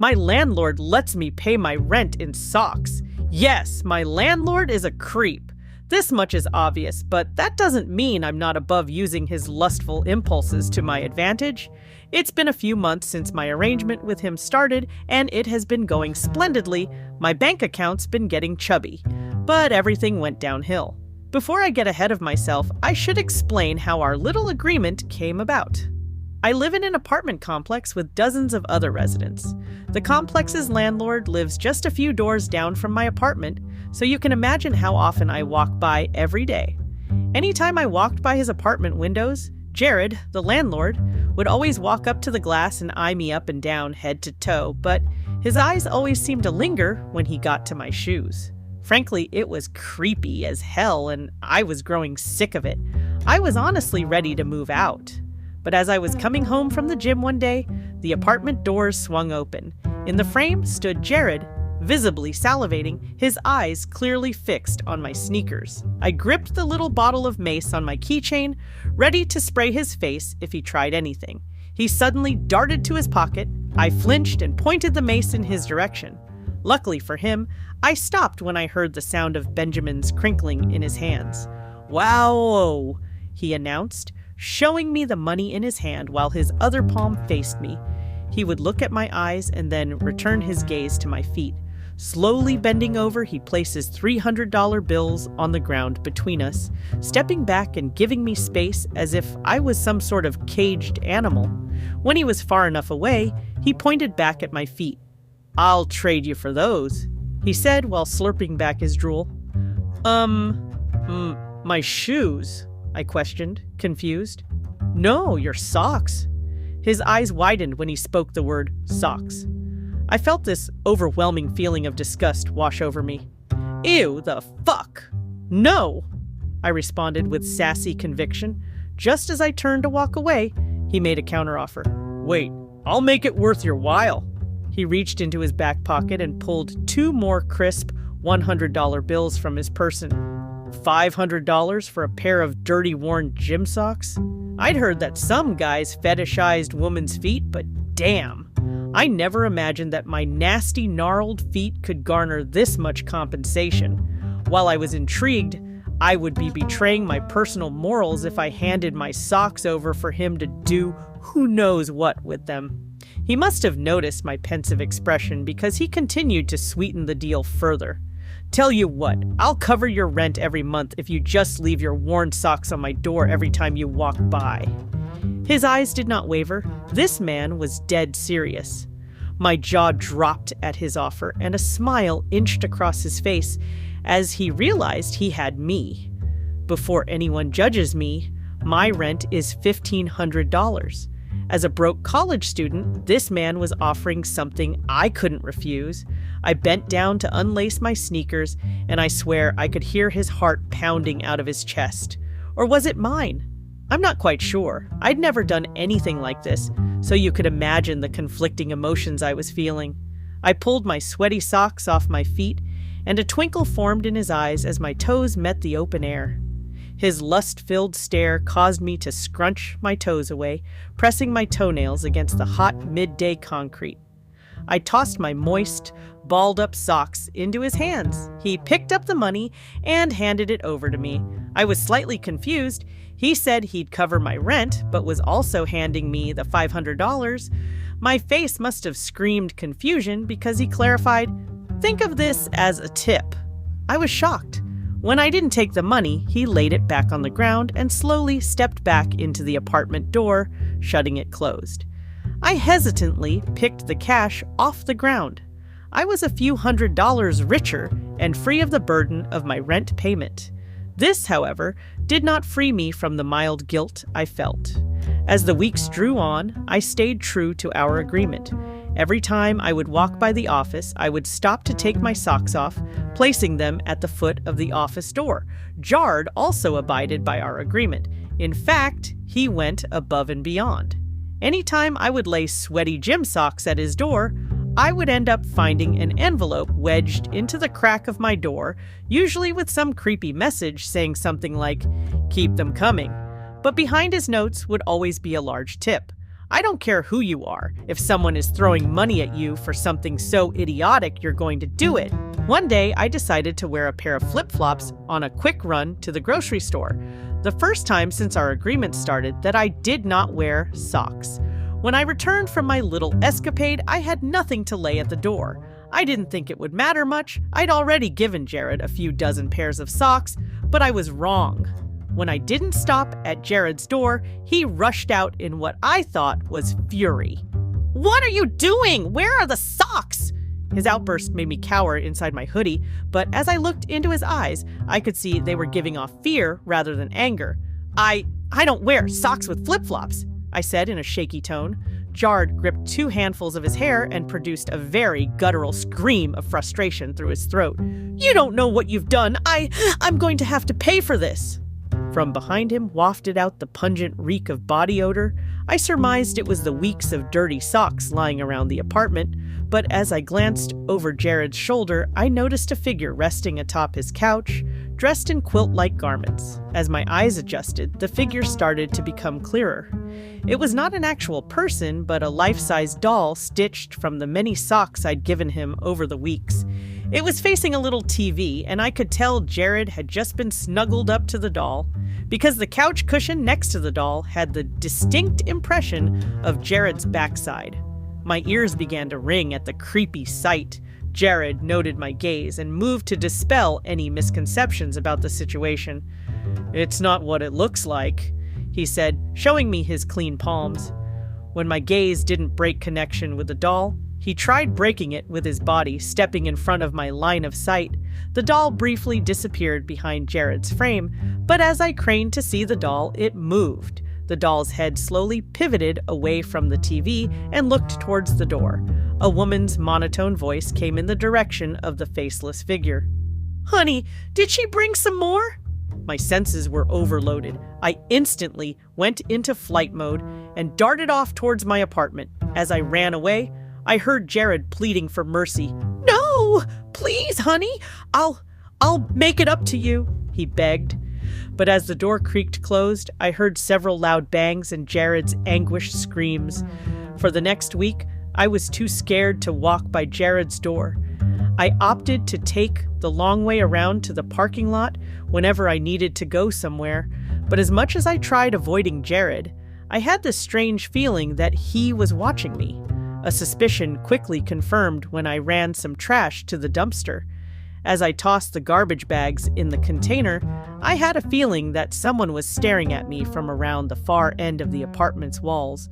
My landlord lets me pay my rent in socks. Yes, my landlord is a creep. This much is obvious, but that doesn't mean I'm not above using his lustful impulses to my advantage. It's been a few months since my arrangement with him started, and it has been going splendidly. My bank account's been getting chubby, but everything went downhill. Before I get ahead of myself, I should explain how our little agreement came about. I live in an apartment complex with dozens of other residents. The complex's landlord lives just a few doors down from my apartment, so you can imagine how often I walk by every day. Anytime I walked by his apartment windows, Jerred, the landlord, would always walk up to the glass and eye me up and down, head to toe, but his eyes always seemed to linger when he got to my shoes. Frankly, it was creepy as hell, and I was growing sick of it. I was honestly ready to move out. But as I was coming home from the gym one day, the apartment doors swung open. In the frame stood Jerred, visibly salivating, his eyes clearly fixed on my sneakers. I gripped the little bottle of mace on my keychain, ready to spray his face if he tried anything. He suddenly darted to his pocket. I flinched and pointed the mace in his direction. Luckily for him, I stopped when I heard the sound of Benjamin's crinkling in his hands. "Wow," he announced, showing me the money in his hand while his other palm faced me. He would look at my eyes and then return his gaze to my feet. Slowly bending over, he places $300 bills on the ground between us, stepping back and giving me space as if I was some sort of caged animal. When he was far enough away, he pointed back at my feet. "I'll trade you for those," he said while slurping back his drool. My shoes?" I questioned, confused. "No, your socks." His eyes widened when he spoke the word socks. I felt this overwhelming feeling of disgust wash over me. "Ew, the fuck! No!" I responded with sassy conviction. Just as I turned to walk away, he made a counteroffer. "Wait, I'll make it worth your while." He reached into his back pocket and pulled 2 more crisp $100 bills from his person. $500 for a pair of dirty, worn gym socks? I'd heard that some guys fetishized women's feet, but damn. I never imagined that my nasty, gnarled feet could garner this much compensation. While I was intrigued, I would be betraying my personal morals if I handed my socks over for him to do who knows what with them. He must have noticed my pensive expression because he continued to sweeten the deal further. "Tell you what, I'll cover your rent every month if you just leave your worn socks on my door every time you walk by." His eyes did not waver. This man was dead serious. My jaw dropped at his offer, and a smile inched across his face as he realized he had me. Before anyone judges me, my rent is $1,500. As a broke college student, this man was offering something I couldn't refuse. I bent down to unlace my sneakers, and I swear I could hear his heart pounding out of his chest. Or was it mine? I'm not quite sure. I'd never done anything like this, so you could imagine the conflicting emotions I was feeling. I pulled my sweaty socks off my feet, and a twinkle formed in his eyes as my toes met the open air. His lust-filled stare caused me to scrunch my toes away, pressing my toenails against the hot midday concrete. I tossed my moist, balled-up socks into his hands. He picked up the money and handed it over to me. I was slightly confused. He said he'd cover my rent, but was also handing me the $500. My face must have screamed confusion because he clarified, "Think of this as a tip." I was shocked. When I didn't take the money, he laid it back on the ground and slowly stepped back into the apartment door, shutting it closed. I hesitantly picked the cash off the ground. I was a few $100s richer and free of the burden of my rent payment. This, however, did not free me from the mild guilt I felt. As the weeks drew on, I stayed true to our agreement. Every time I would walk by the office, I would stop to take my socks off, placing them at the foot of the office door. Jerred also abided by our agreement. In fact, he went above and beyond. Anytime I would lay sweaty gym socks at his door, I would end up finding an envelope wedged into the crack of my door, usually with some creepy message saying something like, "Keep them coming." But behind his notes would always be a large tip. I don't care who you are. If someone is throwing money at you for something so idiotic, you're going to do it. One day, I decided to wear a pair of flip-flops on a quick run to the grocery store. The first time since our agreement started that I did not wear socks. When I returned from my little escapade, I had nothing to lay at the door. I didn't think it would matter much. I'd already given Jerred a few dozen pairs of socks, but I was wrong. When I didn't stop at Jerred's door, he rushed out in what I thought was fury. "What are you doing? Where are the socks?" His outburst made me cower inside my hoodie, but as I looked into his eyes, I could see they were giving off fear rather than anger. I don't wear socks with flip-flops," I said in a shaky tone. Jerred gripped 2 handfuls of his hair and produced a very guttural scream of frustration through his throat. "You don't know what you've done. I'm going to have to pay for this." From behind him wafted out the pungent reek of body odor. I surmised it was the weeks of dirty socks lying around the apartment, but as I glanced over Jerred's shoulder, I noticed a figure resting atop his couch, dressed in quilt-like garments. As my eyes adjusted, the figure started to become clearer. It was not an actual person, but a life-size doll stitched from the many socks I'd given him over the weeks. It was facing a little TV, and I could tell Jerred had just been snuggled up to the doll, because the couch cushion next to the doll had the distinct impression of Jerred's backside. My ears began to ring at the creepy sight. Jerred noted my gaze and moved to dispel any misconceptions about the situation. "It's not what it looks like," he said, showing me his clean palms. When my gaze didn't break connection with the doll, he tried breaking it with his body, stepping in front of my line of sight. The doll briefly disappeared behind Jerred's frame, but as I craned to see the doll, it moved. The doll's head slowly pivoted away from the TV and looked towards the door. A woman's monotone voice came in the direction of the faceless figure. "Honey, did she bring some more?" My senses were overloaded. I instantly went into flight mode and darted off towards my apartment. As I ran away, I heard Jerred pleading for mercy. "No, please, honey, I'll make it up to you," he begged. But as the door creaked closed, I heard several loud bangs and Jerred's anguished screams. For the next week, I was too scared to walk by Jerred's door. I opted to take the long way around to the parking lot whenever I needed to go somewhere, but as much as I tried avoiding Jerred, I had this strange feeling that he was watching me. A suspicion quickly confirmed when I ran some trash to the dumpster. As I tossed the garbage bags in the container, I had a feeling that someone was staring at me from around the far end of the apartment's walls.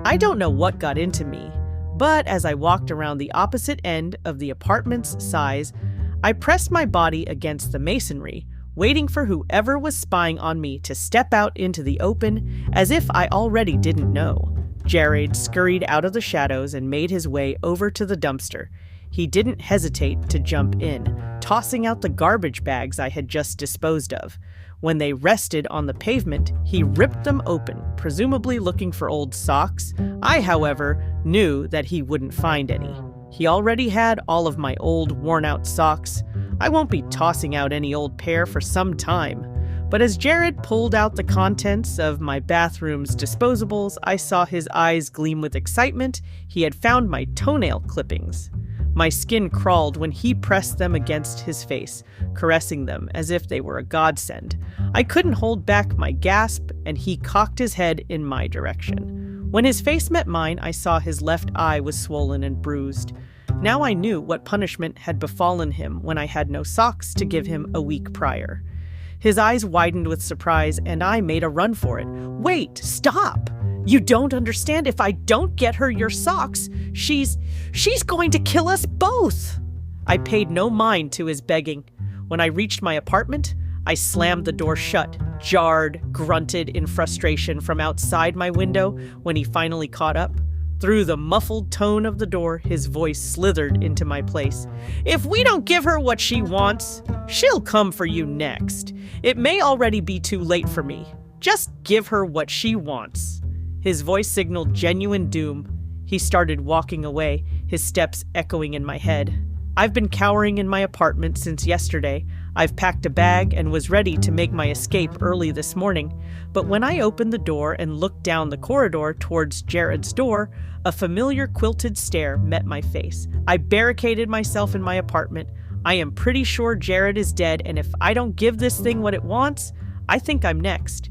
I don't know what got into me, but as I walked around the opposite end of the apartment's size, I pressed my body against the masonry, waiting for whoever was spying on me to step out into the open, as if I already didn't know. Jerred scurried out of the shadows and made his way over to the dumpster. He didn't hesitate to jump in, tossing out the garbage bags I had just disposed of. When they rested on the pavement, he ripped them open, presumably looking for old socks. I, however, knew that he wouldn't find any. He already had all of my old, worn-out socks. I won't be tossing out any old pair for some time. But as Jerred pulled out the contents of my bathroom's disposables, I saw his eyes gleam with excitement. He had found my toenail clippings. My skin crawled when he pressed them against his face, caressing them as if they were a godsend. I couldn't hold back my gasp, and he cocked his head in my direction. When his face met mine, I saw his left eye was swollen and bruised. Now I knew what punishment had befallen him when I had no socks to give him a week prior. His eyes widened with surprise, and I made a run for it. "Wait, stop! You don't understand. If I don't get her your socks, she's going to kill us both." I paid no mind to his begging. When I reached my apartment, I slammed the door shut. Jerred grunted in frustration from outside my window when he finally caught up. Through the muffled tone of the door, his voice slithered into my place. "If we don't give her what she wants, she'll come for you next. It may already be too late for me. Just give her what she wants." His voice signaled genuine doom. He started walking away, his steps echoing in my head. I've been cowering in my apartment since yesterday. I've packed a bag and was ready to make my escape early this morning, but when I opened the door and looked down the corridor towards Jerred's door, a familiar quilted stare met my face. I barricaded myself in my apartment. I am pretty sure Jerred is dead, and if I don't give this thing what it wants, I think I'm next.